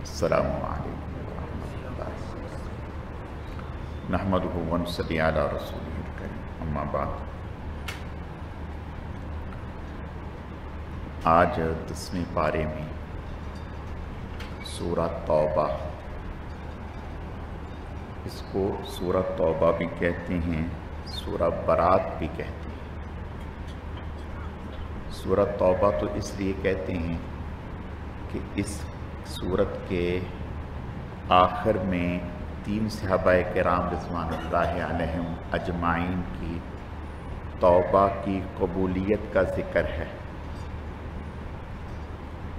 السلام علیکم ورحمۃ اللہ نحمدہ و نصلی علی رسولہ الکریم اما بعد۔ آج 10ویں پارے میں سورہ توبہ، اس کو سورہ توبہ بھی کہتے ہیں، سورہ برات بھی کہتے ہیں۔ سورہ توبہ تو اس لیے کہتے ہیں کہ اس سورت کے آخر میں 3 صحابہ کرام رضوان اللہ علیہم اجمعین کی توبہ کی قبولیت کا ذکر ہے۔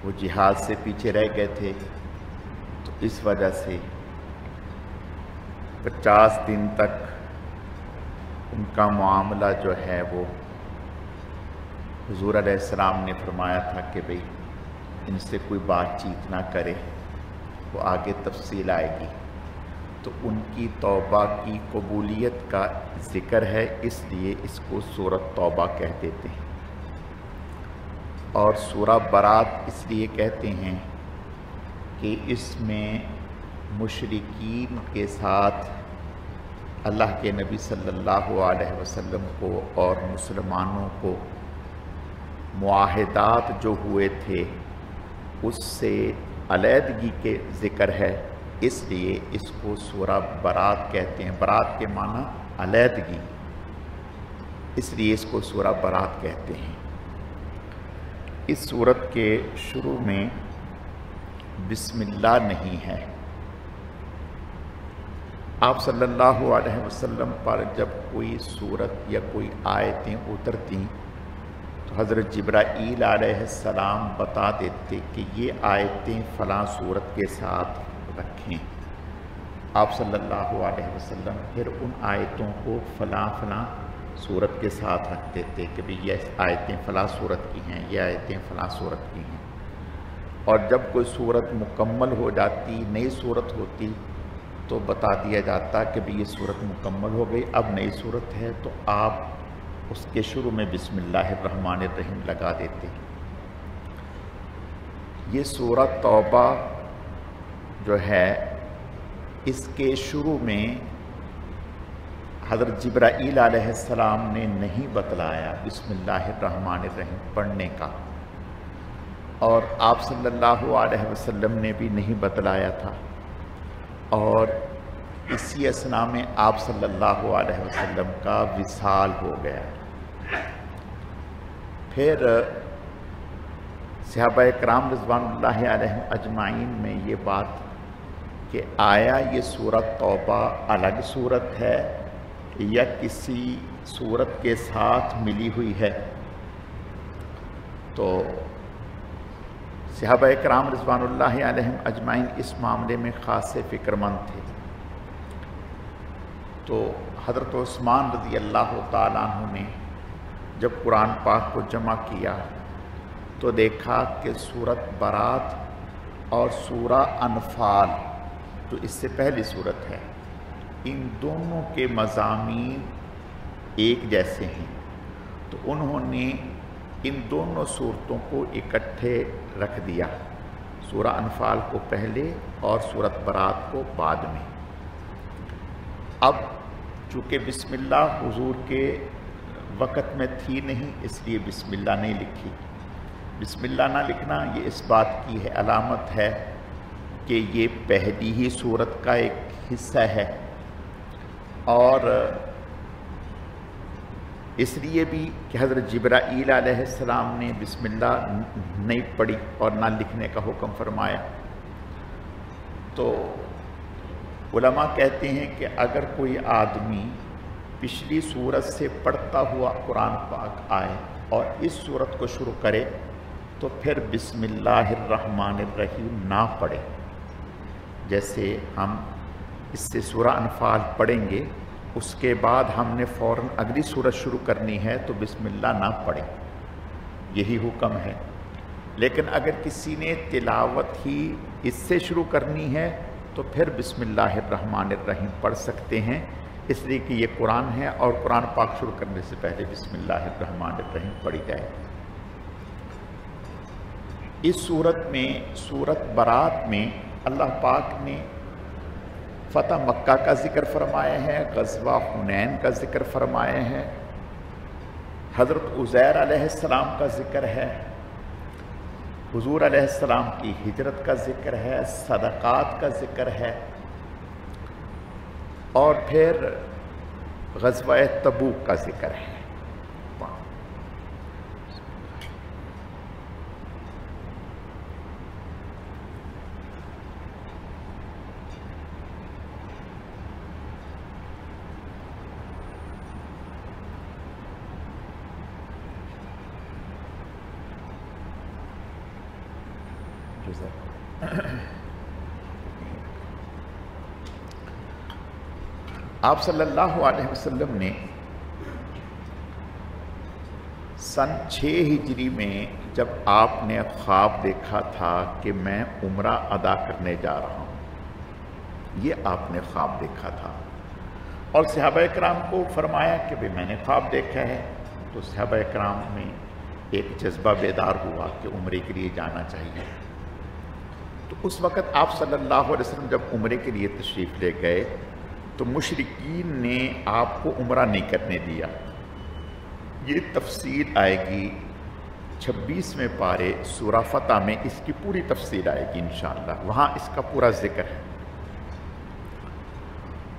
وہ جہاد سے پیچھے رہ گئے تھے، تو اس وجہ سے 50 دن تک ان کا معاملہ جو ہے وہ حضور علیہ السلام نے فرمایا تھا کہ بھئی ان سے کوئی بات چیت نہ کرے، وہ آگے تفصیل آئے گی۔ تو ان کی توبہ کی قبولیت کا ذکر ہے، اس لیے اس کو سورۃ توبہ کہہ دیتے ہیں۔ اور سورہ برات اس لیے کہتے ہیں کہ اس میں مشرکین کے ساتھ اللہ کے نبی صلی اللہ علیہ وسلم کو اور مسلمانوں کو معاہدات جو ہوئے تھے اس سے علیحدگی کے ذکر ہے، اس لیے اس کو سورہ برات کہتے ہیں۔ برات کے معنی علیحدگی، اس لیے اس کو سورہ برات کہتے ہیں۔ اس سورت کے شروع میں بسم اللہ نہیں ہے۔ آپ صلی اللہ علیہ وسلم پر جب کوئی سورت یا کوئی آیتیں اترتیں تو حضرت جبرائیل علیہ السلام بتا دیتے کہ یہ آیتیں فلاں سورت کے ساتھ رکھیں۔ آپ صلی اللہ علیہ وسلم پھر ان آیتوں کو فلاں سورت کے ساتھ رکھ دیتے کہ بھی یہ آیتیں فلاں سورت کی ہیں، یہ آیتیں فلاں سورت کی ہیں۔ اور جب کوئی سورت مکمل ہو جاتی، نئی سورت ہوتی، تو بتا دیا جاتا کہ بھی یہ سورت مکمل ہو گئی، اب نئی سورت ہے، تو آپ اس کے شروع میں بسم اللہ الرحمن الرحیم لگا دیتے۔ یہ سورہ توبہ جو ہے اس کے شروع میں حضرت جبرائیل علیہ السلام نے نہیں بتلایا بسم اللہ الرحمن الرحیم پڑھنے کا، اور آپ صلی اللہ علیہ وسلم نے بھی نہیں بتلایا تھا، اور اسی اثناء میں آپ صلی اللہ علیہ وسلم کا وصال ہو گیا۔ پھر صحابہ کرام رضوان اللہ علیہم اجمعین میں یہ بات کہ آیا یہ سورۃ توبہ الگ صورت ہے یا کسی صورت کے ساتھ ملی ہوئی ہے؟ تو صحابہ کرام رضوان اللہ علیہم اجمعین اس معاملے میں خاص فکر مند تھے۔ تو حضرت عثمان رضی اللہ تعالیٰ عنہ نے جب قرآن پاک کو جمع کیا تو دیکھا کہ سورۃ برات اور سورہ انفال جو اس سے پہلی سورت ہے، ان دونوں کے مضامین ایک جیسے ہیں، تو انہوں نے ان دونوں صورتوں کو اکٹھے رکھ دیا، سورہ انفال کو پہلے اور سورۃ برات کو بعد میں۔ اب چونکہ بسم اللہ حضور کے وقت میں تھی نہیں، اس لیے بسم اللہ نہیں لکھی۔ بسم اللہ نہ لکھنا یہ اس بات کی ہے، علامت ہے کہ یہ پہلی ہی سورت کا ایک حصہ ہے، اور اس لیے بھی کہ حضرت جبرائیل علیہ السلام نے بسم اللہ نہیں پڑھی اور نہ لکھنے کا حکم فرمایا۔ تو علماء کہتے ہیں کہ اگر کوئی آدمی پچھلی سورت سے پڑھتا ہوا قرآن پاک آئے اور اس سورت کو شروع کرے تو پھر بسم اللہ الرحمن الرحیم نہ پڑھے۔ جیسے ہم اس سے سورہ انفال پڑھیں گے، اس کے بعد ہم نے فوراً اگلی سورت شروع کرنی ہے تو بسم اللہ نہ پڑھیں، یہی حکم ہے۔ لیکن اگر کسی نے تلاوت ہی اس سے شروع کرنی ہے تو پھر بسم اللہ الرحمن الرحیم پڑھ سکتے ہیں، اس لیے کہ یہ قرآن ہے اور قرآن پاک شروع کرنے سے پہلے بسم اللہ الرحمن الرحیم پڑھی جائے۔ اس صورت میں، سورت برات میں اللہ پاک نے فتح مکہ کا ذکر فرمایا ہے، غزوہ حنین کا ذکر فرمایا ہے، حضرت عزیر علیہ السلام کا ذکر ہے، حضور علیہ السلام کی ہجرت کا ذکر ہے، صدقات کا ذکر ہے، اور پھر غزوہ تبوک کا ذکر ہے۔ آپ صلی اللہ علیہ وسلم نے سن 6 ہجری میں جب آپ نے خواب دیکھا تھا کہ میں عمرہ ادا کرنے جا رہا ہوں، یہ آپ نے خواب دیکھا تھا، اور صحابہ اکرام کو فرمایا کہ میں نے خواب دیکھا ہے، تو صحابہ اکرام میں ایک جذبہ بیدار ہوا کہ عمرے کے لیے جانا چاہیے۔ تو اس وقت آپ صلی اللہ علیہ وسلم جب عمرے کے لیے تشریف لے گئے تو مشرکین نے آپ کو عمرہ نہیں کرنے دیا۔ یہ تفصیل آئے گی 26ویں پارے سورہ فتح میں، اس کی پوری تفصیل آئے گی انشاءاللہ، وہاں اس کا پورا ذکر ہے۔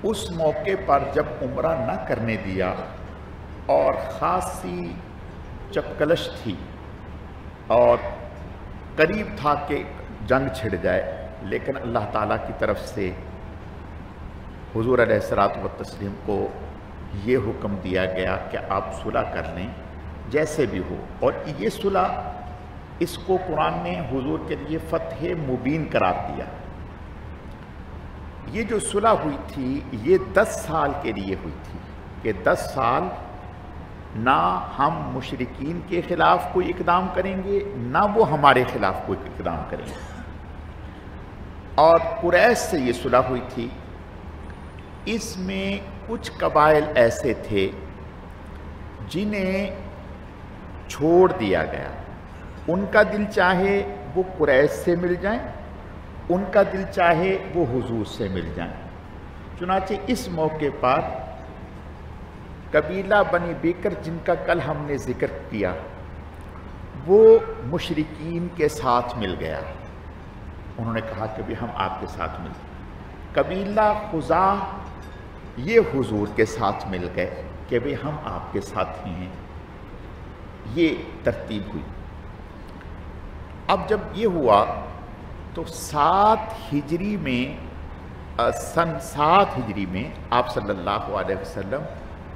اس موقع پر جب عمرہ نہ کرنے دیا اور خاصی چپکلش تھی اور قریب تھا کہ جنگ چھڑ جائے، لیکن اللہ تعالیٰ کی طرف سے حضور علیہ الصلوۃ والتسلیم کو یہ حکم دیا گیا کہ آپ صلح کر لیں جیسے بھی ہو، اور یہ صلح، اس کو قرآن نے حضور کے لیے فتح مبین قرار دیا۔ یہ جو صلح ہوئی تھی یہ 10 سال کے لیے ہوئی تھی کہ 10 سال نہ ہم مشرکین کے خلاف کوئی اقدام کریں گے، نہ وہ ہمارے خلاف کوئی اقدام کریں گے۔ اور قریش سے یہ صلح ہوئی تھی۔ اس میں کچھ قبائل ایسے تھے جنہیں چھوڑ دیا گیا، ان کا دل چاہے وہ قریش سے مل جائیں، ان کا دل چاہے وہ حضور سے مل جائیں۔ چنانچہ اس موقع پر قبیلہ بنی بکر، جن کا کل ہم نے ذکر کیا، وہ مشرکین کے ساتھ مل گیا۔ انہوں نے کہا کہ بھی ہم آپ کے ساتھ مل گئے۔ قبیلہ خزاع یہ حضور کے ساتھ مل گئے کہ بھی ہم آپ کے ساتھ ہی ہیں۔ یہ ترتیب ہوئی۔ اب جب یہ ہوا تو 7 ہجری میں، سن 7 ہجری میں آپ صلی اللہ علیہ وسلم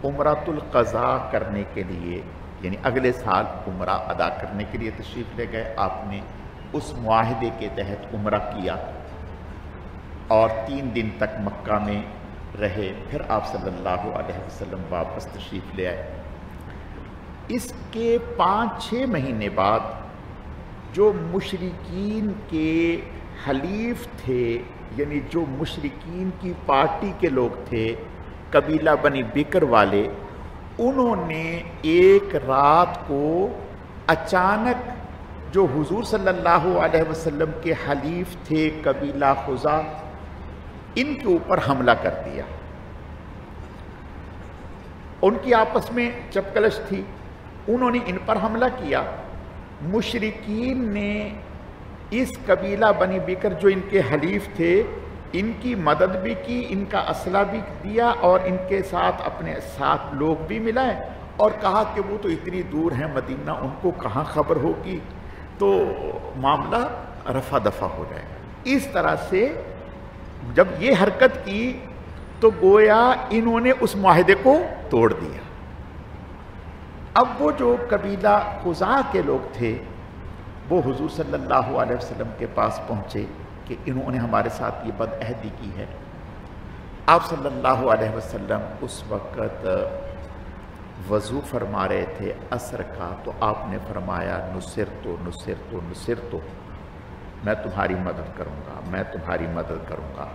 عمرۃ القضاء کرنے کے لیے، یعنی اگلے سال عمرہ ادا کرنے کے لیے تشریف لے گئے۔ آپ نے اس معاہدے کے تحت عمرہ کیا اور 3 دن تک مکہ میں رہے، پھر آپ صلی اللہ علیہ وسلم واپس تشریف لے آئے۔ اس کے 5-6 مہینے بعد جو مشرکین کے حلیف تھے، یعنی جو مشرکین کی پارٹی کے لوگ تھے، قبیلہ بنی بکر والے، انہوں نے ایک رات کو اچانک جو حضور صلی اللہ علیہ وسلم کے حلیف تھے قبیلہ خزاع، ان کے اوپر حملہ کر دیا۔ ان کی آپس میں چپکلش تھی، انہوں نے ان پر حملہ کیا۔ مشرکین نے اس قبیلہ بنی بکر جو ان کے حلیف تھے، ان کی مدد بھی کی، ان کا اسلحہ بھی دیا، اور ان کے ساتھ اپنے ساتھ لوگ بھی ملائے، اور کہا کہ وہ تو اتنی دور ہیں مدینہ، ان کو کہاں خبر ہوگی، تو معاملہ رفع دفع ہو جائے۔ اس طرح سے جب یہ حرکت کی تو گویا انہوں نے اس معاہدے کو توڑ دیا۔ اب وہ جو قبیلہ خزاع کے لوگ تھے وہ حضور صلی اللہ علیہ وسلم کے پاس پہنچے کہ انہوں نے ہمارے ساتھ یہ بد عہدی کی ہے۔ آپ صلی اللہ علیہ وسلم اس وقت وضو فرما رہے تھے عصر کا، تو آپ نے فرمایا نصرتو نصرتو نصرتو، میں تمہاری مدد کروں گا، میں تمہاری مدد کروں گا۔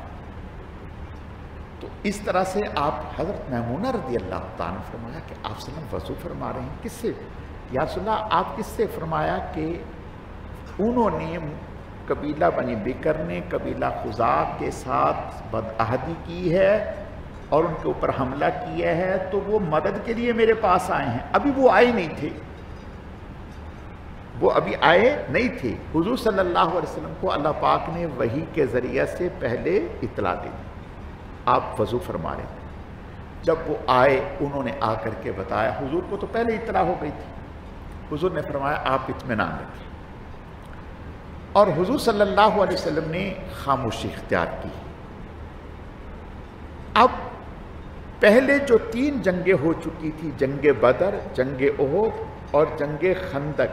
تو اس طرح سے آپ حضرت میمونہ رضی اللہ تعالیٰ نے فرمایا کہ آپ صلی اللہ علیہ وسلم وضو فرما رہے ہیں، کس سے؟ یا رسول اللہ آپ کس سے؟ فرمایا کہ انہوں نے قبیلہ بنی بکر نے قبیلہ خزاع کے ساتھ بدعہدی کی ہے اور ان کے اوپر حملہ کیا ہے، تو وہ مدد کے لیے میرے پاس آئے ہیں۔ ابھی وہ آئے نہیں تھے، وہ ابھی آئے نہیں تھے۔ حضور صلی اللہ علیہ وسلم کو اللہ پاک نے وحی کے ذریعے سے پہلے اطلاع دی، آپ وضو فرما رہے تھے۔ جب وہ آئے انہوں نے آ کر کے بتایا، حضور کو تو پہلے اطلاع ہو گئی تھی۔ حضور نے فرمایا آپ اطمینان رکھیں، اور حضور صلی اللہ علیہ وسلم نے خاموشی اختیار کی۔ اب پہلے جو 3 جنگیں ہو چکی تھی، جنگ بدر، جنگ احد اور جنگ خندق،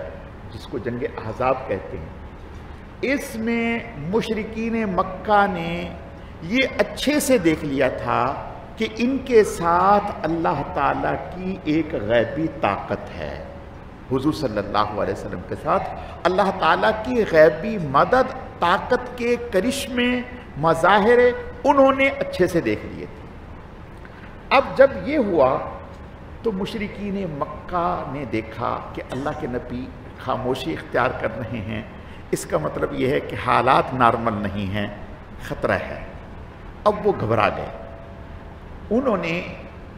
جس کو جنگ احزاب کہتے ہیں، اس میں مشرکین مکہ نے یہ اچھے سے دیکھ لیا تھا کہ ان کے ساتھ اللہ تعالیٰ کی ایک غیبی طاقت ہے۔ حضور صلی اللہ علیہ وسلم کے ساتھ اللہ تعالیٰ کی غیبی مدد، طاقت کے کرشمے، مظاہر انہوں نے اچھے سے دیکھ لیے تھے۔ اب جب یہ ہوا تو مشرکین مکہ نے دیکھا کہ اللہ کے نبی خاموشی اختیار کر رہے ہیں، اس کا مطلب یہ ہے کہ حالات نارمل نہیں ہیں، خطرہ ہے۔ اب وہ گھبرا گئے، انہوں نے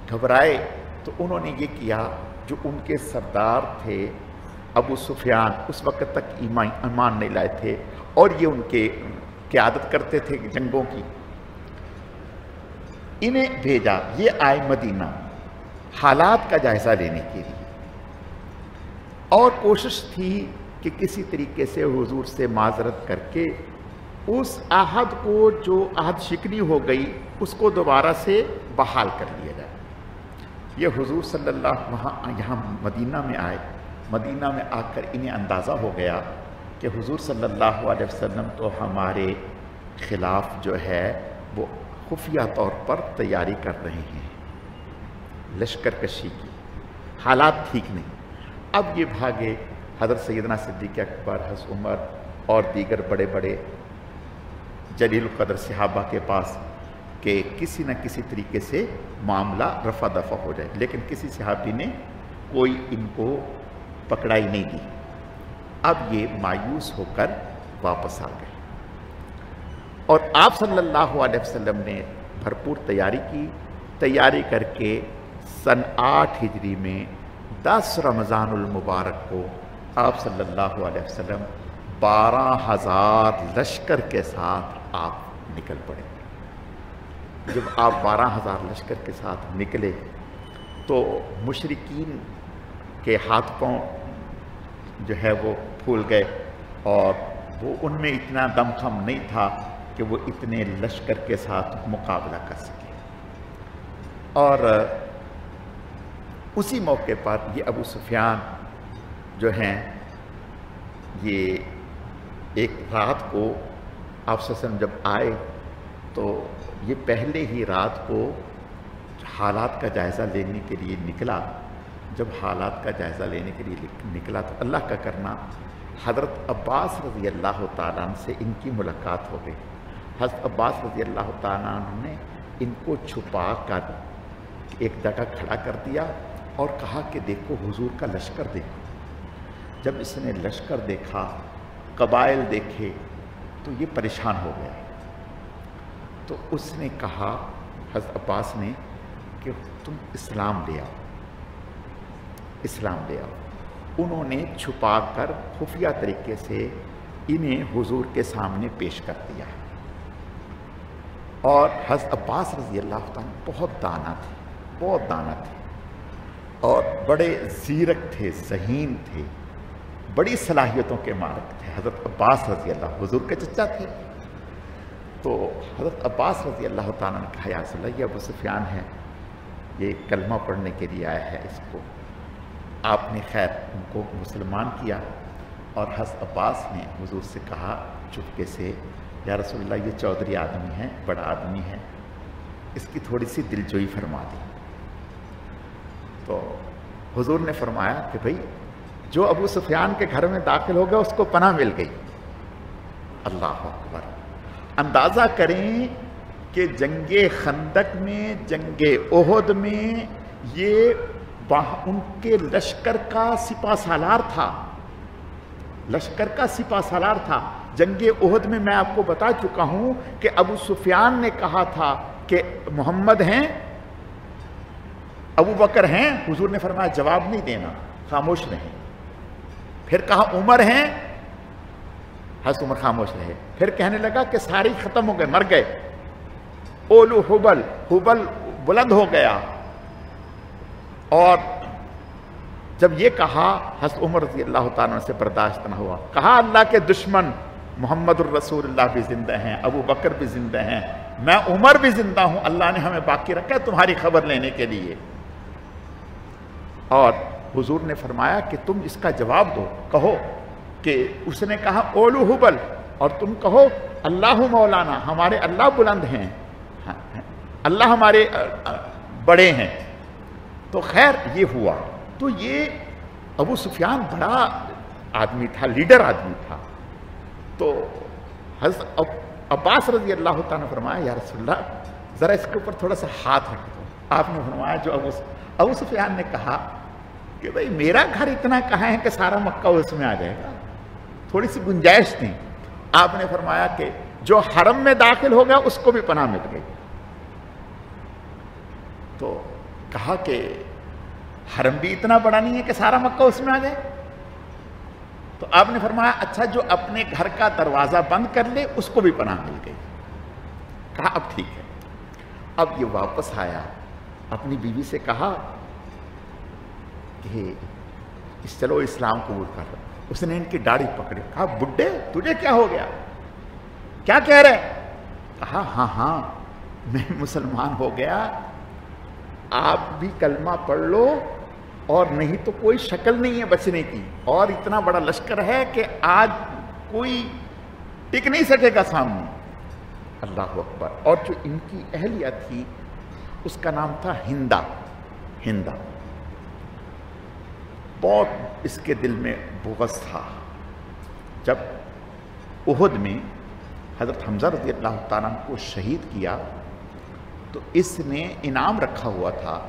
گھبرائے تو انہوں نے یہ کیا، جو ان کے سردار تھے ابو سفیان، اس وقت تک ایمان نہیں لائے تھے اور یہ ان کے قیادت کرتے تھے جنگوں کی، انہیں بھیجا، یہ آئے مدینہ حالات کا جائزہ لینے کے لیے، اور کوشش تھی کہ کسی طریقے سے حضور سے معذرت کر کے اس عہد کو، جو عہد شکنی ہو گئی، اس کو دوبارہ سے بحال کر لیا جائے۔ یہ حضور صلی اللہ یہاں مدینہ میں آئے، مدینہ میں آ کر انہیں اندازہ ہو گیا کہ حضور صلی اللہ علیہ وسلم تو ہمارے خلاف جو ہے وہ خفیہ طور پر تیاری کر رہے ہیں لشکر کشی کی، حالات ٹھیک نہیں۔ اب یہ بھاگے حضرت سیدنا صدیق اکبر، حضرت عمر اور دیگر بڑے بڑے جلیل القدر صحابہ کے پاس کہ کسی نہ کسی طریقے سے معاملہ رفع دفع ہو جائے، لیکن کسی صحابی نے کوئی ان کو پکڑائی نہیں دی۔ اب یہ مایوس ہو کر واپس آ گئے، اور آپ صلی اللہ علیہ وسلم نے بھرپور تیاری کی، تیاری کر کے سن 8 ہجری میں 10 رمضان المبارک کو آپ صلی اللہ علیہ وسلم 12,000 لشکر کے ساتھ آپ نکل پڑے۔ جب آپ 12,000 لشکر کے ساتھ نکلے تو مشرکین کے ہاتھ پاؤں جو ہے وہ پھول گئے، اور وہ ان میں اتنا دم خم نہیں تھا کہ وہ اتنے لشکر کے ساتھ مقابلہ کر سکے۔ اور اسی موقع پر یہ ابو سفیان جو ہیں، یہ ایک رات کو آپ صلی اللہ علیہ وسلم جب آئے تو یہ پہلے ہی رات کو حالات کا جائزہ لینے کے لیے نکلا۔ جب حالات کا جائزہ لینے کے لیے نکلا تو اللہ کا کرنا، حضرت عباس رضی اللہ تعالیٰ عنہ سے ان کی ملاقات ہو گئی۔ حضرت عباس رضی اللہ تعالیٰ عنہ نے ان کو چھپا کر ایک جگہ کھڑا کر دیا اور کہا کہ دیکھو حضور کا لشکر دیکھو۔ جب اس نے لشکر دیکھا، قبائل دیکھے، تو یہ پریشان ہو گیا۔ تو اس نے کہا، حضرت عباس نے، کہ تم اسلام لے آؤ، اسلام لے آؤ۔ انہوں نے چھپا کر خفیہ طریقے سے انہیں حضور کے سامنے پیش کر دیا، اور حضرت عباس رضی اللہ تعالیٰ بہت دانا تھے، بہت دانا تھے، اور بڑے زیرک تھے، ذہین تھے، بڑی صلاحیتوں کے مالک تھے۔ حضرت عباس رضی اللہ حضور کے چچا تھے، تو حضرت عباس رضی اللہ تعالیٰ نے کہا، یا رسول اللہ، یہ ابو سفیان ہے، یہ کلمہ پڑھنے کے لیے آیا ہے، اس کو آپ نے خیر ان کو مسلمان کیا۔ اور حضرت عباس نے حضور سے کہا چپکے سے، یا رسول اللہ، یہ چودھری آدمی ہے، بڑا آدمی ہے، اس کی تھوڑی سی دلجوئی فرما دی۔ تو حضور نے فرمایا کہ بھئی جو ابو سفیان کے گھر میں داخل ہو گیا اس کو پناہ مل گئی۔ اللہ اکبر! اندازہ کریں کہ جنگ خندق میں، جنگ احد میں، یہ ان کے لشکر کا سپہ سالار تھا، لشکر کا سپہ سالار تھا. جنگ احد میں میں آپ کو بتا چکا ہوں کہ ابو سفیان نے کہا تھا کہ محمد ہیں، ابو بکر ہیں. حضور نے فرمایا جواب نہیں دینا، خاموش رہیں. پھر کہا عمر ہیں، حضرت عمر خاموش رہے. پھر کہنے لگا کہ سارے ختم ہو گئے، مر گئے. اولو حبل، حبل بلند ہو گیا. اور جب یہ کہا حضرت عمر رضی اللہ تعالیٰ سے برداشت نہ ہوا. کہا اللہ کے دشمن محمد الرسول اللہ بھی زندہ ہیں، ابو بکر بھی زندہ ہیں، میں عمر بھی زندہ ہوں. اللہ نے ہمیں باقی رکھا ہے تمہاری خبر لینے کے لیے. اور حضور نے فرمایا کہ تم اس کا جواب دو. کہو کہ اس نے کہا اولو حبل، اور تم کہو اللہ مولانا، ہمارے اللہ بلند ہیں، اللہ ہمارے بڑے ہیں. تو خیر یہ ہوا. تو یہ ابو سفیان بڑا آدمی تھا، لیڈر آدمی تھا. تو حضرت عباس رضی اللہ تعالیٰ نے فرمایا یا رسول اللہ ذرا اس کے اوپر تھوڑا سا ہاتھ رکھ دو. آپ نے فرمایا جو ابو سفیان نے کہا کہ بھئی میرا گھر اتنا کہاں ہے کہ سارا مکہ اس میں آ جائے گا، تھوڑی سی گنجائش تھی. آپ نے فرمایا کہ جو حرم میں داخل ہو گیا اس کو بھی پناہ مل گئی. تو کہا کہ حرم بھی اتنا بڑا نہیں ہے کہ سارا مکہ اس میں آ جائے. تو آپ نے فرمایا اچھا جو اپنے گھر کا دروازہ بند کر لے اس کو بھی پناہ مل گئی. کہا اب ٹھیک ہے. اب یہ واپس آیا، اپنی بیوی سے کہا کہ چلو اسلام قبول کر رہا. اس نے ان کی داڑھی پکڑی. کہا بڈھے تجھے کیا ہو گیا، کیا کہہ رہے؟ کہا ہاں میں مسلمان ہو گیا، آپ بھی کلمہ پڑھ لو اور نہیں تو کوئی شکل نہیں ہے بچنے کی. اور اتنا بڑا لشکر ہے کہ آج کوئی ٹک نہیں سکے گا سامنے. اللہ اکبر. اور جو ان کی اہلیہ تھی اس کا نام تھا ہندا. بہت اس کے دل میں بغض تھا. جب احد میں حضرت حمزہ رضی اللہ تعالیٰ کو شہید کیا تو اس نے انعام رکھا ہوا تھا.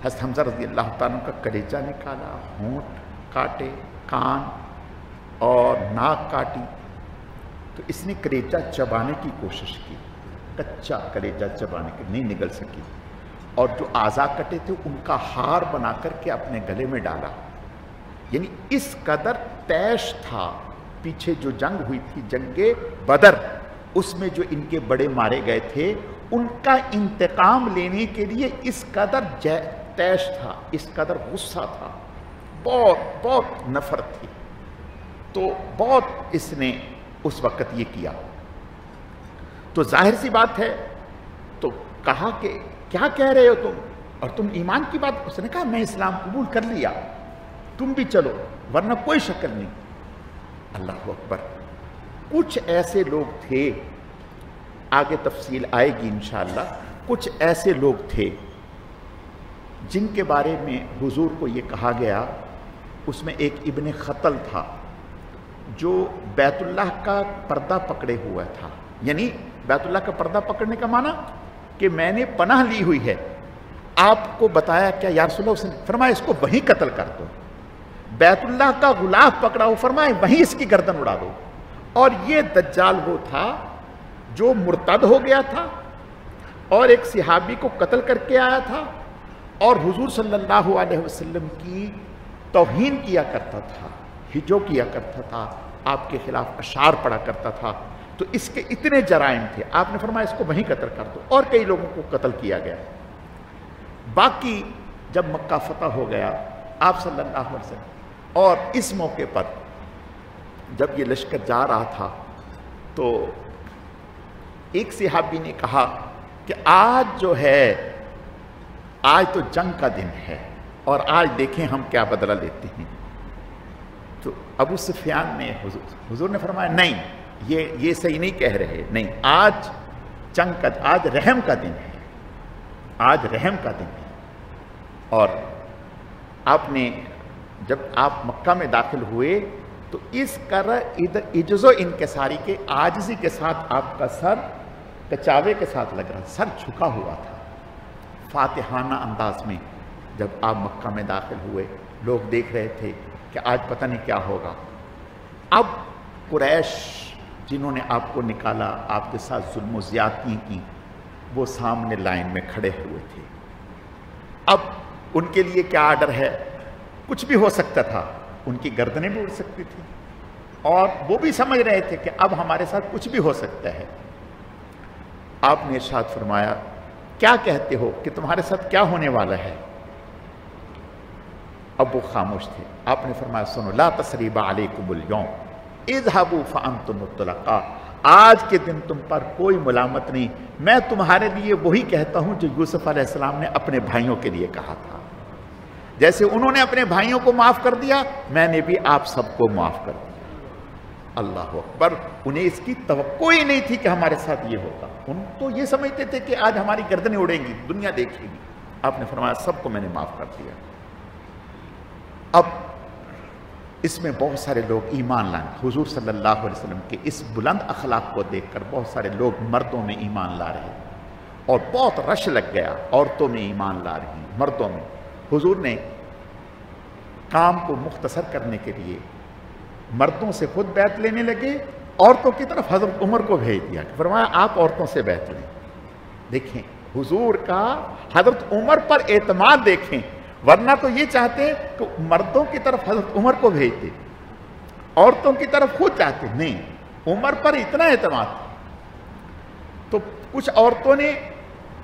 حضرت حمزہ رضی اللہ تعالیٰ کا کلیجہ نکالا، ہونٹ کاٹے، کان اور ناک کاٹی. تو اس نے کلیجہ چبانے کی کوشش کی، کچا کلیجہ چبانے کی، نہیں نگل سکی. اور جو اعضاء کٹے تھے ان کا ہار بنا کر کے اپنے گلے میں ڈالا. یعنی اس قدر تیش تھا. پیچھے جو جنگ ہوئی تھی جنگ بدر، اس میں جو ان کے بڑے مارے گئے تھے ان کا انتقام لینے کے لیے اس قدر تیش تھا، اس قدر غصہ تھا، بہت نفرت تھی. تو بہت اس نے اس وقت یہ کیا. تو ظاہر سی بات ہے. تو کہا کہ کیا کہہ رہے ہو تم، اور تم ایمان کی بات. اس نے کہا میں اسلام قبول کر لیا، تم بھی چلو ورنہ کوئی شکل نہیں. اللہ اکبر. کچھ ایسے لوگ تھے، آگے تفصیل آئے گی انشاءاللہ، کچھ ایسے لوگ تھے جن کے بارے میں حضور کو یہ کہا گیا. اس میں ایک ابن خطل تھا جو بیت اللہ کا پردہ پکڑے ہوا تھا. یعنی بیت اللہ کا پردہ پکڑنے کا معنی کہ میں نے پناہ لی ہوئی ہے. آپ کو بتایا کیا یا رسول اللہ، اس نے فرمایا اس کو وہیں قتل کر دو. بیت اللہ کا غلاف پکڑا ہو، فرمایا وہیں اس کی گردن اڑا دو. اور یہ دجال وہ تھا جو مرتد ہو گیا تھا اور ایک صحابی کو قتل کر کے آیا تھا اور حضور صلی اللہ علیہ وسلم کی توہین کیا کرتا تھا، ہجو کیا کرتا تھا، آپ کے خلاف اشعار پڑھا کرتا تھا. تو اس کے اتنے جرائم تھے. آپ نے فرمایا اس کو وہیں قتل کر دو. اور کئی لوگوں کو قتل کیا گیا. باقی جب مکہ فتح ہو گیا آپ صلی اللہ علیہ وسلم، اور اس موقع پر جب یہ لشکر جا رہا تھا تو ایک صحابی نے کہا کہ آج جو ہے، آج تو جنگ کا دن ہے اور آج دیکھیں ہم کیا بدلہ لیتے ہیں. تو ابو سفیان نے حضور نے فرمایا نہیں، یہ صحیح نہیں کہہ رہے، نہیں، آج جنگ کا، آج رحم کا دن ہے، آج رحم کا دن ہے. اور آپ نے جب آپ مکہ میں داخل ہوئے تو اس عجز و انکساری کے، عاجزی کے ساتھ آپ کا سر کچاوے کے ساتھ لگ رہا، سر جھکا ہوا تھا. فاتحانہ انداز میں جب آپ مکہ میں داخل ہوئے، لوگ دیکھ رہے تھے کہ آج پتہ نہیں کیا ہوگا. اب قریش جنہوں نے آپ کو نکالا، آپ کے ساتھ ظلم و زیادتی کی، وہ سامنے لائن میں کھڑے ہوئے تھے۔ اب ان کے لیے کیا آرڈر ہے؟ کچھ بھی ہو سکتا تھا، ان کی گردنیں بھی اڑ سکتی تھی، اور وہ بھی سمجھ رہے تھے کہ اب ہمارے ساتھ کچھ بھی ہو سکتا ہے۔ آپ نے ارشاد فرمایا کیا کہتے ہو کہ تمہارے ساتھ کیا ہونے والا ہے؟ اب وہ خاموش تھے۔ آپ نے فرمایا سنو، لا تثریب علیکم اليوم اذهبوا فانتم الطلقاء، آج کے دن تم پر کوئی ملامت نہیں، میں تمہارے لیے وہی کہتا ہوں جو یوسف علیہ السلام نے اپنے بھائیوں کے لیے کہا تھا۔ جیسے انہوں نے اپنے بھائیوں کو معاف کر دیا، میں نے بھی آپ سب کو معاف کر دیا۔ اللہ اکبر! انہیں اس کی توقع ہی نہیں تھی کہ ہمارے ساتھ یہ ہوگا۔ ان تو یہ سمجھتے تھے کہ آج ہماری گردنیں اڑیں گی، دنیا دیکھے گی۔ آپ نے فرمایا سب کو میں نے معاف کر دیا۔ اب اس میں بہت سارے لوگ ایمان لائیں۔ حضور صلی اللہ علیہ وسلم کے اس بلند اخلاق کو دیکھ کر بہت سارے لوگ مردوں میں ایمان لا رہے، اور بہت رش لگ گیا، عورتوں میں ایمان لا رہی، مردوں میں۔ حضور نے کام کو مختصر کرنے کے لیے مردوں سے خود بیعت لینے لگے، عورتوں کی طرف حضرت عمر کو بھیج دیا، فرمایا آپ عورتوں سے بیعت لیں۔ دیکھیں حضور کا حضرت عمر پر اعتماد دیکھیں، ورنہ تو یہ چاہتے ہیں کہ مردوں کی طرف حضرت عمر کو بھیج دے، عورتوں کی طرف خود چاہتے، نہیں، عمر پر اتنا اعتماد تھا۔ تو کچھ عورتوں نے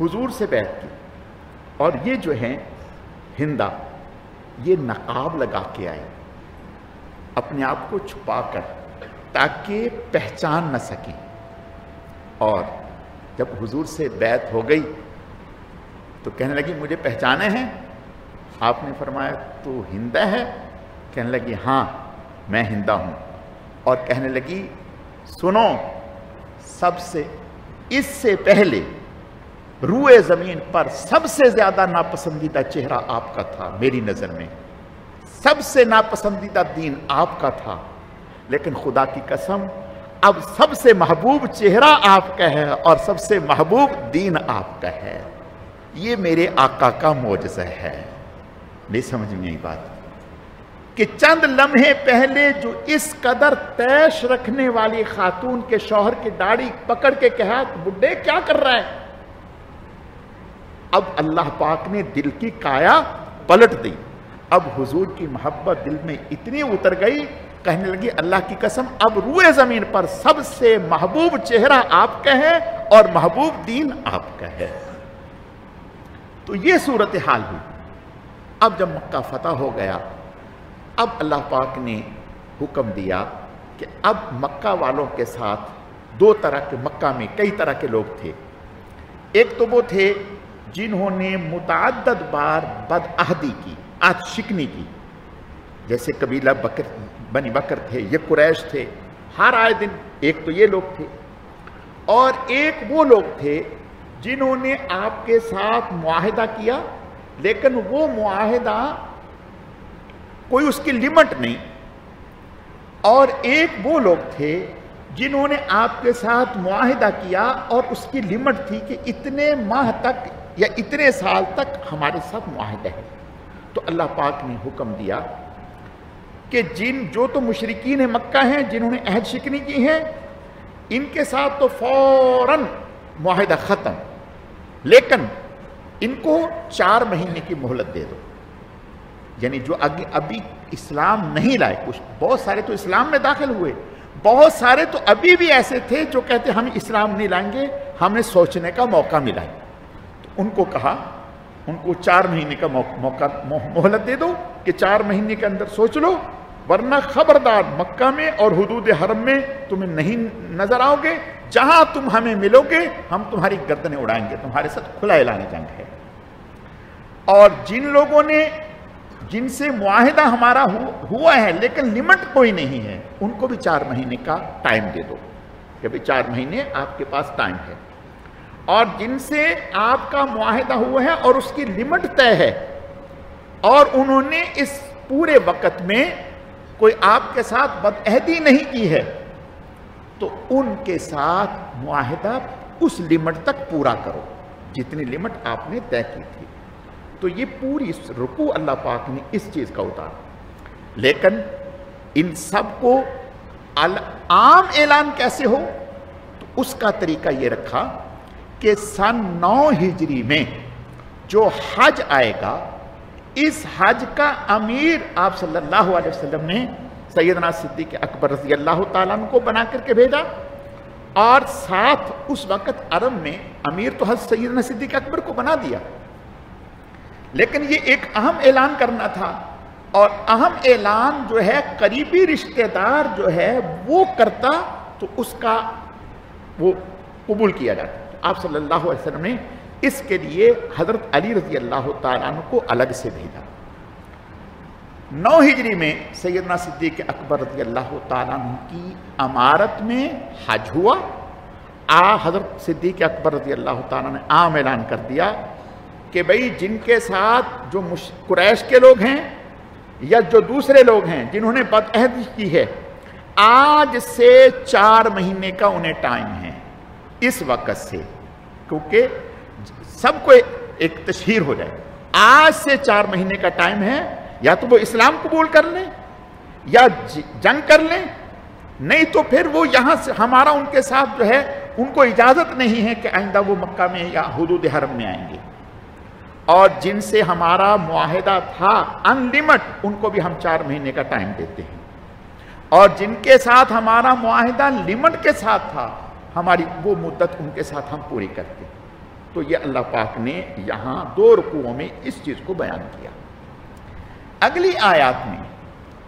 حضور سے بیعت کی، اور یہ جو ہیں ہندا، یہ نقاب لگا کے آئے اپنے آپ کو چھپا کر، تاکہ پہچان نہ سکیں۔ اور جب حضور سے بیعت ہو گئی تو کہنے لگی مجھے پہچانے ہیں؟ آپ نے فرمایا تو ہندا ہے؟ کہنے لگی ہاں میں ہندا ہوں، اور کہنے لگی سنو، سب سے اس سے پہلے روئے زمین پر سب سے زیادہ ناپسندیدہ چہرہ آپ کا تھا، میری نظر میں سب سے ناپسندیدہ دین آپ کا تھا، لیکن خدا کی قسم اب سب سے محبوب چہرہ آپ کا ہے اور سب سے محبوب دین آپ کا ہے۔ یہ میرے آقا کا معجزہ ہے۔ نہیں سمجھ میں آئی بات کہ چند لمحے پہلے جو اس قدر تیش رکھنے والی خاتون کے شوہر کی داڑھی پکڑ کے کہا بڈھے کیا کر رہا ہے، اب اللہ پاک نے دل کی کایا پلٹ دی۔ اب حضور کی محبت دل میں اتنی اتر گئی، کہنے لگی اللہ کی قسم اب روئے زمین پر سب سے محبوب چہرہ آپ کا ہے اور محبوب دین آپ کا ہے۔ تو یہ صورتحال ہوئی۔ اب جب مکہ فتح ہو گیا، اب اللہ پاک نے حکم دیا کہ اب مکہ والوں کے ساتھ دو طرح کے، مکہ میں کئی طرح کے لوگ تھے۔ ایک تو وہ تھے جنہوں نے متعدد بار بدعہدی کی، عہد شکنی کی، جیسے قبیلہ بنی بکر تھے، یہ قریش تھے، ہر آئے دن ایک تو یہ لوگ تھے، اور ایک وہ لوگ تھے جنہوں نے آپ کے ساتھ معاہدہ کیا، لیکن وہ معاہدہ کوئی اس کی لمٹ نہیں، اور ایک وہ لوگ تھے جنہوں نے آپ کے ساتھ معاہدہ کیا اور اس کی لمٹ تھی کہ اتنے ماہ تک یا اتنے سال تک ہمارے ساتھ معاہدہ ہے۔ تو اللہ پاک نے حکم دیا کہ جو تو مشرکین مکہ ہیں جنہوں نے عہد شکنی کی ہے، ان کے ساتھ تو فوراً معاہدہ ختم، لیکن ان کو 4 مہینے کی مہلت دے دو۔ یعنی جو ابھی اسلام نہیں لائے، کچھ بہت سارے تو اسلام میں داخل ہوئے، بہت سارے تو ابھی بھی ایسے تھے جو کہتے ہم اسلام نہیں لائیں گے، ہمیں سوچنے کا موقع ملا ہے۔ تو ان کو کہا ان کو 4 مہینے کا موقع مہلت دے دو کہ 4 مہینے کے اندر سوچ لو، ورنہ خبردار مکہ میں اور حدود حرم میں تمہیں نہیں نظر آؤ گے، جہاں تم ہمیں ملو گے ہم تمہاری گردنیں اڑائیں گے، تمہارے ساتھ کھلا اعلان جنگ ہے۔ اور جن لوگوں نے جن سے معاہدہ ہمارا ہوا ہے لیکن لمٹ کوئی نہیں ہے، ان کو بھی 4 مہینے کا ٹائم دے دو کہ بھی 4 مہینے آپ کے پاس ٹائم ہے۔ اور جن سے آپ کا معاہدہ ہوا ہے اور اس کی لمٹ طے ہے، اور انہوں نے اس پورے وقت میں کوئی آپ کے ساتھ بدعہدی نہیں کی ہے، تو ان کے ساتھ معاہدہ اس لمٹ تک پورا کرو جتنی لمٹ آپ نے طے کی تھی۔ تو یہ پوری رکوع اللہ پاک نے اس چیز کا اتارا، لیکن ان سب کو عام اعلان کیسے ہو؟ تو اس کا طریقہ یہ رکھا کہ سن 9 ہجری میں جو حج آئے گا، اس حج کا امیر آپ صلی اللہ علیہ وسلم نے سیدنا صدیق اکبر رضی اللہ تعالیٰ عنہ کو بنا کر کے بھیجا، اور ساتھ اس وقت عرب میں امیر تو حضرت سیدنا صدیق اکبر کو بنا دیا، لیکن یہ ایک اہم اعلان کرنا تھا، اور اہم اعلان جو ہے قریبی رشتہ دار جو ہے وہ کرتا تو اس کا وہ قبول کیا جاتا۔ آپ صلی اللہ علیہ وسلم نے اس کے لیے حضرت علی رضی اللہ تعالیٰ عنہ کو الگ سے بھیجا۔ 9 ہجری میں سیدنا صدیق اکبر رضی اللہ تعالیٰ عنہ کی امارت میں حج ہوا۔ حضرت صدیق اکبر رضی اللہ تعالیٰ نے عام اعلان کر دیا کہ بھئی جن کے ساتھ جو قریش کے لوگ ہیں یا جو دوسرے لوگ ہیں جنہوں نے بدعہدی کی ہے، آج سے 4 مہینے کا انہیں ٹائم ہے، اس وقت سے، کیونکہ سب کو ایک تشہیر ہو جائے، آج سے 4 مہینے کا ٹائم ہے، یا تو وہ اسلام قبول کر لیں یا جنگ کر لیں، نہیں تو پھر وہ یہاں سے ہمارا ان کے ساتھ جو ہے ان کو اجازت نہیں ہے کہ آئندہ وہ مکہ میں یا حدود حرم میں آئیں گے، اور جن سے ہمارا معاہدہ تھا ان لمٹ ان کو بھی ہم 4 مہینے کا ٹائم دیتے ہیں، اور جن کے ساتھ ہمارا معاہدہ لمٹ کے ساتھ تھا ہماری وہ مدت ان کے ساتھ ہم پوری کرتے ہیں۔ تو یہ اللہ پاک نے یہاں 2 رکوعوں میں اس چیز کو بیان کیا۔ اگلی آیات میں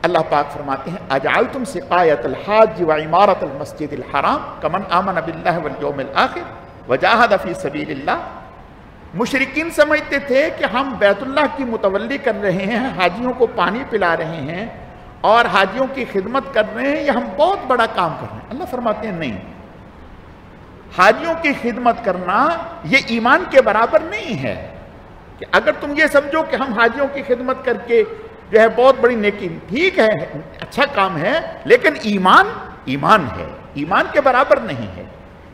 اللہ پاک فرماتے ہیں اجعلتم سقایۃ الحاج وعمارۃ المسجد الحرام کمن آمن باللہ والیوم الآخر وجاہد فی سبیل اللہ۔ مشرکین سمجھتے تھے کہ ہم بیت اللہ کی متولی کر رہے ہیں، حاجیوں کو پانی پلا رہے ہیں اور حاجیوں کی خدمت کر رہے ہیں، یہ ہم بہت بڑا کام کر رہے ہیں۔ اللہ فرماتے ہیں نہیں، حاجیوں کی خدمت کرنا یہ ایمان کے برابر نہیں ہے، کہ اگر تم یہ سمجھو کہ ہم حاجیوں کی خدمت کر کے جو ہے بہت بڑی نیکی، ٹھیک ہے اچھا کام ہے، لیکن ایمان ہے، ایمان کے برابر نہیں ہے۔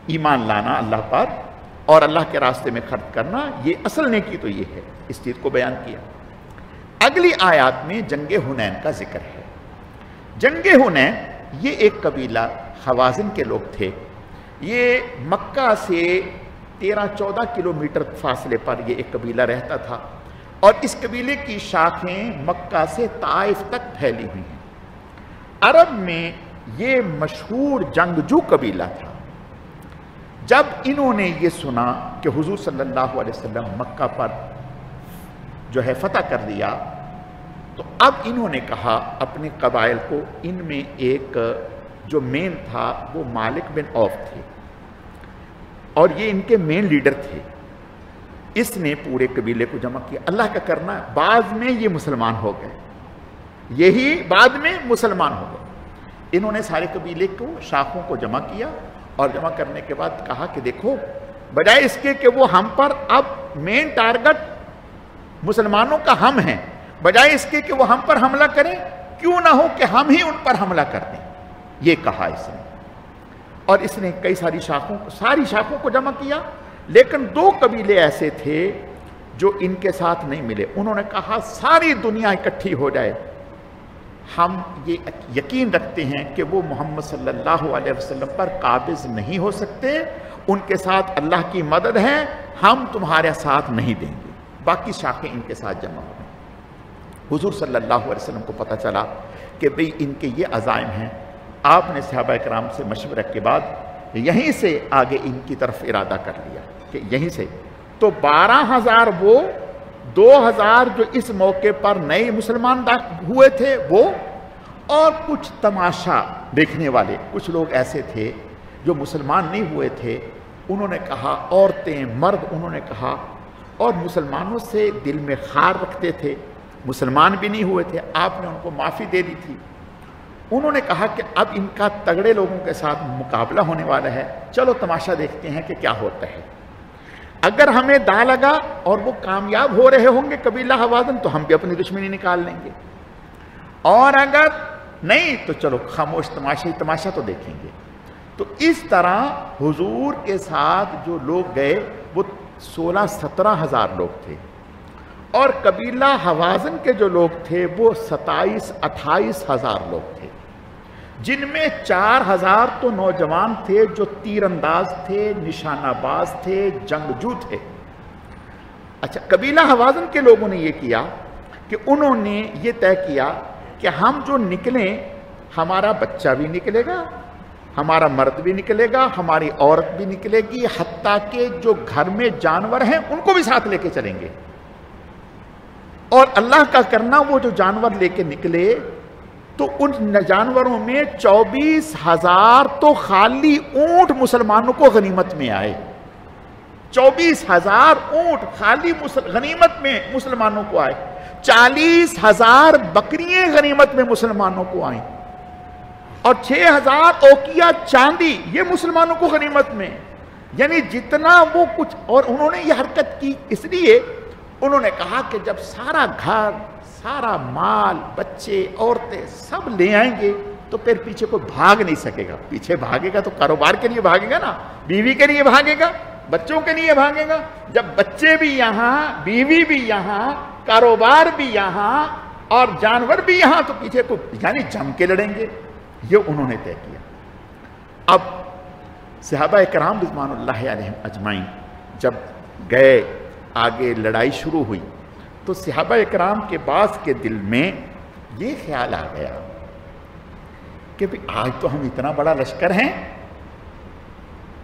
ایمان لانا اللہ پر اور اللہ کے راستے میں خرچ کرنا، یہ اصل نیکی تو یہ ہے، اس چیز کو بیان کیا۔ اگلی آیات میں جنگ حنین کا ذکر ہے۔ جنگ حنین یہ ایک قبیلہ خوازن کے لوگ تھے، یہ مکہ سے 13-14 کلومیٹر فاصلے پر یہ ایک قبیلہ رہتا تھا، اور اس قبیلے کی شاخیں مکہ سے طائف تک پھیلی ہوئی ہیں۔ عرب میں یہ مشہور جنگجو قبیلہ تھا۔ جب انہوں نے یہ سنا کہ حضور صلی اللہ علیہ وسلم مکہ پر جو ہے فتح کر لیا، تو اب انہوں نے کہا اپنے قبائل کو، ان میں ایک جو مین تھا وہ مالک بن عوف تھے، اور یہ ان کے مین لیڈر تھے۔ اس نے پورے قبیلے کو جمع کیا، اللہ کا کرنا بعد میں یہ مسلمان ہو گئے، یہی بعد میں مسلمان ہو گئے۔ انہوں نے سارے قبیلے کو، شاخوں کو جمع کیا، اور جمع کرنے کے بعد کہا کہ دیکھو، بجائے اس کے کہ وہ ہم پر، اب مین ٹارگٹ مسلمانوں کا ہم ہیں، بجائے اس کے کہ وہ ہم پر حملہ کریں، کیوں نہ ہو کہ ہم ہی ان پر حملہ کر دیں، یہ کہا اس نے۔ اور اس نے کئی ساری شاخوں کو جمع کیا، لیکن 2 قبیلے ایسے تھے جو ان کے ساتھ نہیں ملے۔ انہوں نے کہا ساری دنیا اکٹھی ہو جائے، ہم یہ یقین رکھتے ہیں کہ وہ محمد صلی اللہ علیہ وسلم پر قابض نہیں ہو سکتے، ان کے ساتھ اللہ کی مدد ہے، ہم تمہارے ساتھ نہیں دیں گے۔ باقی شاخیں ان کے ساتھ جمع ہو گئیں۔ حضور صلی اللہ علیہ وسلم کو پتہ چلا کہ بھئی ان کے یہ عزائم ہیں۔ آپ نے صحابہ کرام سے مشورہ کے بعد یہیں سے آگے ان کی طرف ارادہ کر لیا کہ یہیں سے تو 12,000 وہ 2,000 جو اس موقع پر نئے مسلمان ہوئے تھے وہ، اور کچھ تماشا دیکھنے والے کچھ لوگ ایسے تھے جو مسلمان نہیں ہوئے تھے۔ انہوں نے کہا، عورتیں مرد انہوں نے کہا، اور مسلمانوں سے دل میں خار رکھتے تھے، مسلمان بھی نہیں ہوئے تھے، آپ نے ان کو معافی دے دی تھی۔ انہوں نے کہا کہ اب ان کا تگڑے لوگوں کے ساتھ مقابلہ ہونے والا ہے، چلو تماشا دیکھتے ہیں کہ کیا ہوتا ہے۔ اگر ہمیں دا لگا اور وہ کامیاب ہو رہے ہوں گے قبیلہ حوازن، تو ہم بھی اپنی دشمنی نکال لیں گے، اور اگر نہیں تو چلو خاموش تماشا تو دیکھیں گے۔ تو اس طرح حضور کے ساتھ جو لوگ گئے وہ 16-17 ہزار لوگ تھے، اور قبیلہ حوازن کے جو لوگ تھے وہ 27-28 ہزار لوگ تھے۔ جن میں 4000 تو نوجوان تھے جو تیر انداز تھے، نشانہ باز تھے، جنگجو تھے۔ اچھا، قبیلہ حوازن کے لوگوں نے یہ کیا کہ انہوں نے یہ طے کیا کہ ہم جو نکلیں، ہمارا بچہ بھی نکلے گا، ہمارا مرد بھی نکلے گا، ہماری عورت بھی نکلے گی، حتیٰ کہ جو گھر میں جانور ہیں ان کو بھی ساتھ لے کے چلیں گے۔ اور اللہ کا کرنا، وہ جو جانور لے کے نکلے تو ان جانوروں میں 24,000 تو خالی اونٹ مسلمانوں کو غنیمت میں آئے۔ 24,000 اونٹ خالی غنیمت میں مسلمانوں کو آئے۔ 40,000 بکریاں غنیمت میں مسلمانوں کو آئیں، اور 6,000 اوقیہ چاندی یہ مسلمانوں کو غنیمت میں۔ یعنی جتنا وہ کچھ، اور انہوں نے یہ حرکت کی اس لیے، انہوں نے کہا کہ جب سارا گھر، سارا مال، بچے، عورتیں سب لے آئیں گے تو پھر پیچھے کوئی بھاگ نہیں سکے گا۔ پیچھے بھاگے گا تو کاروبار کے لیے بھاگے گا نا، بیوی کے لیے بھاگے گا، بچوں کے لیے بھاگے گا۔ جب بچے بھی یہاں، بیوی بھی یہاں، کاروبار بھی یہاں، اور جانور بھی یہاں، تو پیچھے کو یعنی جم کے لڑیں گے۔ یہ انہوں نے طے کیا۔ اب صحابہ کرام رضوان اللہ علیہم اجمعین جب گئے، آگے لڑائی شروع ہوئی، تو صحابہ کرام کے بعض کے دل میں یہ خیال آ گیا کہ آج تو ہم اتنا بڑا لشکر ہیں،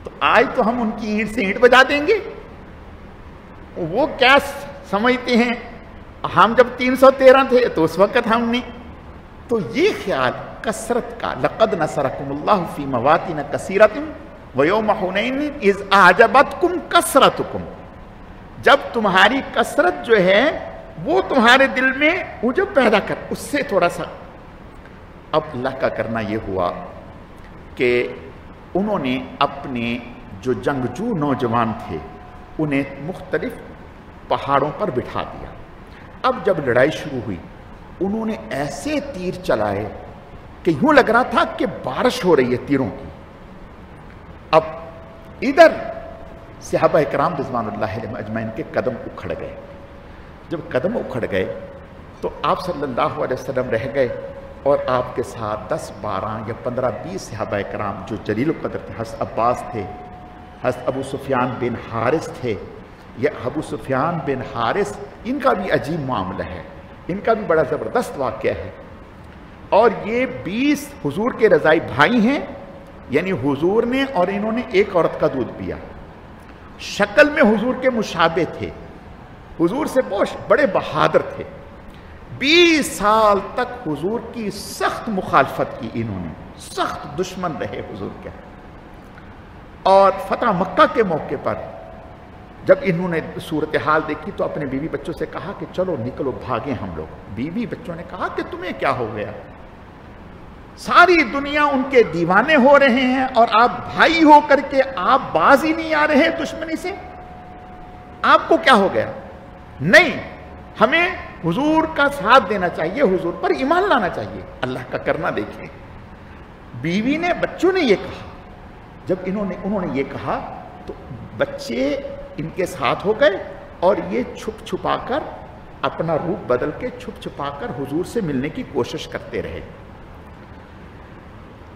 تو آج تو ہم ان کی اینٹ سے اینٹ بجا دیں گے۔ وہ کیا سمجھتے ہیں، ہم جب 313 تھے تو اس وقت ہم نے، تو یہ خیال کثرت کا، لقد نصرکم اللہ فی مواطن کثیرۃ ویوم حنین اذ اعجبتکم کثرتکم، جب تمہاری کثرت جو ہے وہ تمہارے دل میں عجب پیدا کر، اس سے تھوڑا سا۔ اب اللہ کا کرنا یہ ہوا کہ انہوں نے اپنے جو جنگجو نوجوان تھے انہیں مختلف پہاڑوں پر بٹھا دیا۔ اب جب لڑائی شروع ہوئی، انہوں نے ایسے تیر چلائے کہ یوں لگ رہا تھا کہ بارش ہو رہی ہے تیروں کی۔ اب ادھر صحابہ کرام رضوان اللہ علیہم اجمعین کے قدم اکھڑ گئے۔ جب قدم اکھڑ گئے تو آپ صلی اللہ علیہ وسلم رہ گئے، اور آپ کے ساتھ 10، 12 یا 15، 20 صحابہ کرام جو جلیل القدر تھے۔ حضرت عباس تھے، حضرت ابو سفیان بن حارث تھے۔ یہ ابو سفیان بن حارث، ان کا بھی عجیب معاملہ ہے، ان کا بھی بڑا زبردست واقعہ ہے۔ اور یہ 20 حضور کے رضائی بھائی ہیں، یعنی حضور نے اور انہوں نے ایک عورت کا دودھ پیا۔ شکل میں حضور کے مشابہ تھے، حضور سے بڑے بہادر تھے۔ 20 سال تک حضور کی سخت مخالفت کی انہوں نے، سخت دشمن رہے حضور کے۔ اور فتح مکہ کے موقع پر جب انہوں نے صورتحال دیکھی تو اپنے بیوی بچوں سے کہا کہ چلو نکلو، بھاگیں ہم لوگ۔ بیوی بچوں نے کہا کہ تمہیں کیا ہو گیا، ساری دنیا ان کے دیوانے ہو رہے ہیں اور آپ بھائی ہو کر کے آپ باز ہی نہیں آ رہے دشمنی سے، آپ کو کیا ہو گیا؟ نہیں، ہمیں حضور کا ساتھ دینا چاہیے، حضور پر ایمان لانا چاہیے۔ اللہ کا کرنا دیکھیں، بیوی نے، بچوں نے یہ کہا۔ جب انہوں نے یہ کہا تو بچے ان کے ساتھ ہو گئے، اور یہ چھپ چھپا کر اپنا روپ بدل کے چھپ چھپا کر حضور سے ملنے کی کوشش کرتے رہے،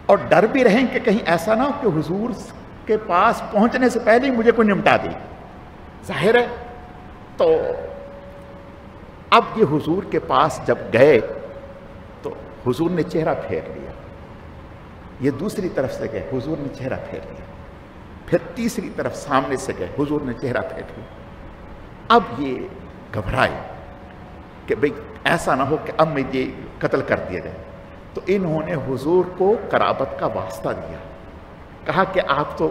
اور ڈر بھی رہیں کہ کہیں ایسا نہ ہو کہ حضور کے پاس پہنچنے سے پہلے ہی مجھے کوئی نمٹا دے۔ ظاہر ہے، تو اب یہ حضور کے پاس جب گئے تو حضور نے چہرہ پھیر لیا، یہ دوسری طرف سے گئے، حضور نے چہرہ پھیر لیا، پھر تیسری طرف سامنے سے گئے، حضور نے چہرہ پھیر لیا۔ اب یہ گھبرائے کہ بھئی ایسا نہ ہو کہ اب میں یہ قتل کر دیا جائے، تو انہوں نے حضور کو قرابت کا واسطہ دیا، کہا کہ آپ تو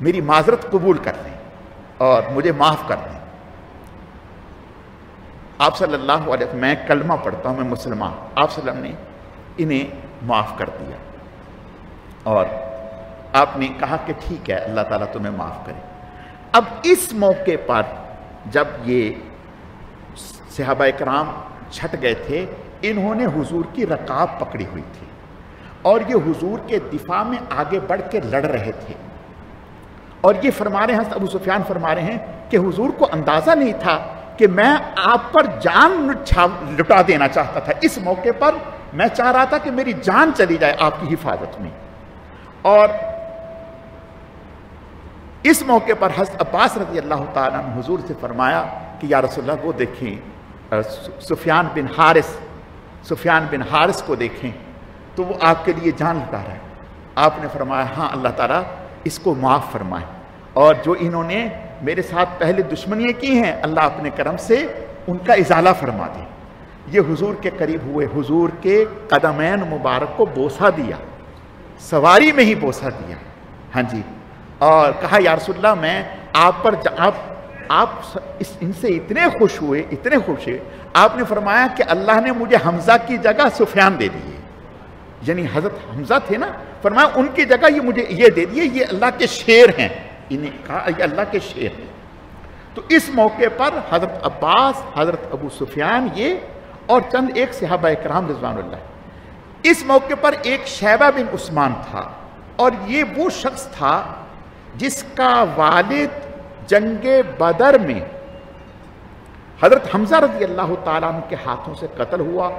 میری معذرت قبول کر دیں اور مجھے معاف کر دیں۔ آپ صلی اللہ علیہ وسلم، میں کلمہ پڑھتا ہوں، میں مسلمان، آپ صلی اللہ علیہ وسلم نے انہیں معاف کر دیا، اور آپ نے کہا کہ ٹھیک ہے، اللہ تعالیٰ تمہیں معاف کرے۔ اب اس موقع پر جب یہ صحابہ کرام چھٹ گئے تھے، انہوں نے حضور کی رکاب پکڑی ہوئی تھی، اور یہ حضور کے دفاع میں آگے بڑھ کے لڑ رہے تھے، اور یہ فرما رہے ہیں، ابو سفیان فرما رہے ہیں کہ حضور کو اندازہ نہیں تھا کہ میں آپ پر جان لٹا دینا چاہتا تھا۔ اس موقع پر میں چاہ رہا تھا کہ میری جان چلی جائے آپ کی حفاظت میں. اور اس موقع پر حضرت عباس رضی اللہ تعالیٰ عنہ حضور سے فرمایا کہ یا رسول اللہ وہ دیکھیں سفیان بن حارث کو دیکھیں تو وہ آپ کے لیے جان لٹا رہا ہے. آپ نے فرمایا ہاں اللہ تعالیٰ اس کو معاف فرمائے، اور جو انہوں نے میرے ساتھ پہلے دشمنیاں کی ہیں اللہ اپنے کرم سے ان کا ازالہ فرما دے. یہ حضور کے قریب ہوئے، حضور کے قدمین مبارک کو بوسہ دیا، سواری میں ہی بوسہ دیا. ہاں جی، اور کہا یا رسول اللہ میں آپ پر آپ ان سے اتنے خوش ہوئے، آپ نے فرمایا کہ اللہ نے مجھے حمزہ کی جگہ سفیان دے دیے. یعنی حضرت حمزہ تھے نا، فرمایا ان کی جگہ یہ مجھے یہ دے دیے، یہ اللہ کے شیر ہیں. انہیں کہا یہ اللہ کے شیر ہیں. تو اس موقع پر حضرت عباس، حضرت ابو سفیان یہ اور چند ایک صحابہ کرام رضوان اللہ، اس موقع پر ایک شیبہ بن عثمان تھا، اور یہ وہ شخص تھا جس کا والد جنگ بدر میں حضرت حمزہ رضی اللہ تعالیٰ عنہ کے ہاتھوں سے قتل ہوا،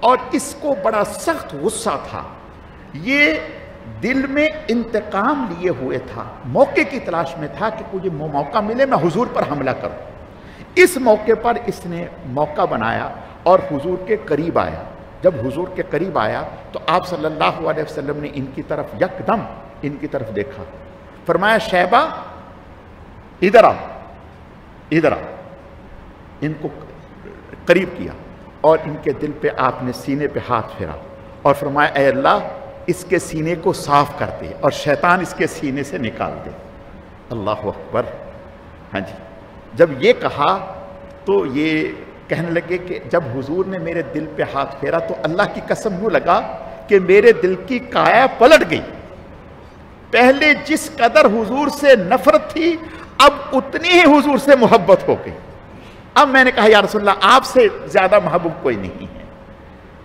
اور اس کو بڑا سخت غصہ تھا. یہ دل میں انتقام لیے ہوئے تھا، موقع کی تلاش میں تھا کہ مجھے موقع ملے میں حضور پر حملہ کروں. اس موقع پر اس نے موقع بنایا اور حضور کے قریب آیا. جب حضور کے قریب آیا تو آپ صلی اللہ علیہ وسلم نے ان کی طرف یکدم ان کی طرف دیکھا، فرمایا شیبہ ادھر آ. ان کو قریب کیا اور ان کے دل پہ آپ نے سینے پہ ہاتھ پھیرا اور فرمایا اے اللہ اس کے سینے کو صاف کر دے اور شیطان اس کے سینے سے نکال دے. اللہ اکبر. ہاں جی، جب یہ کہا تو یہ کہنے لگے کہ جب حضور نے میرے دل پہ ہاتھ پھیرا تو اللہ کی قسم یوں لگا کہ میرے دل کی کایا پلٹ گئی. پہلے جس قدر حضور سے نفرت تھی اب اتنی ہی حضور سے محبت ہو گئی. اب میں نے کہا یا رسول اللہ آپ سے زیادہ محبوب کوئی نہیں ہے.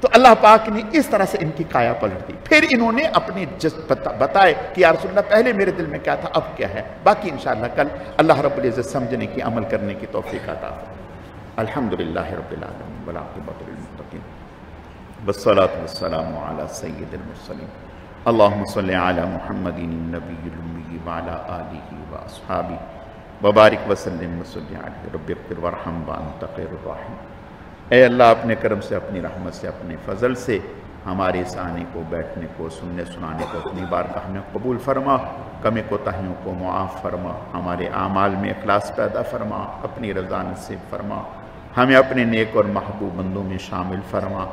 تو اللہ پاک نے اس طرح سے ان کی کایا پلٹ دی. پھر انہوں نے اپنی بتائے کہ یا رسول اللہ پہلے میرے دل میں کیا تھا اب کیا ہے. باقی انشاءاللہ کل اللہ رب العزت سمجھنے کی، عمل کرنے کی توفیق عطا فرمائے. الحمدللہ رب العالمین والعاقبۃ للمتقین والصلاۃ والسلام علی سید المرسلین اللہم صلی علی محمد النبی الامی وعلی آلہ واصحابہ وبارک وسلم وصلی علیہ رب اغفر وارحم وانت خیر الراحمین. اے اللہ اپنے کرم سے، اپنی رحمت سے، اپنے فضل سے ہمارے اس آنے کو، بیٹھنے کو، سننے سنانے کو اپنی بارگاہ میں قبول فرما. کمی کوتاہیوں کو معاف فرما. ہمارے اعمال میں اخلاص پیدا فرما. اپنی رضا نصیب فرما. ہمیں اپنے نیک اور محبوب بندوں میں شامل فرما.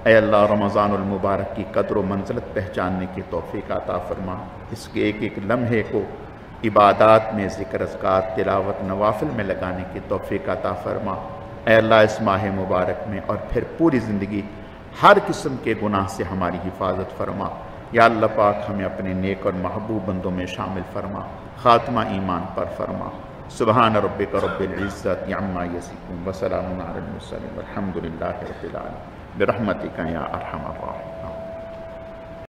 اے اللہ رمضان المبارک کی قدر و منزلت پہچاننے کی توفیق عطا فرما. اس کے ایک ایک لمحے کو عبادات میں، ذکر اذکار، تلاوت، نوافل میں لگانے کی توفیق عطا فرما. اے اللہ اس ماہ مبارک میں اور پھر پوری زندگی ہر قسم کے گناہ سے ہماری حفاظت فرما. یا اللہ پاک ہمیں اپنے نیک اور محبوب بندوں میں شامل فرما. خاتمہ ایمان پر فرما. سبحان ربک رب العزت عما یصفون وسلام علی المرسلین والحمد للہ رب العالمین برحمتک یا ارحم الراحمین.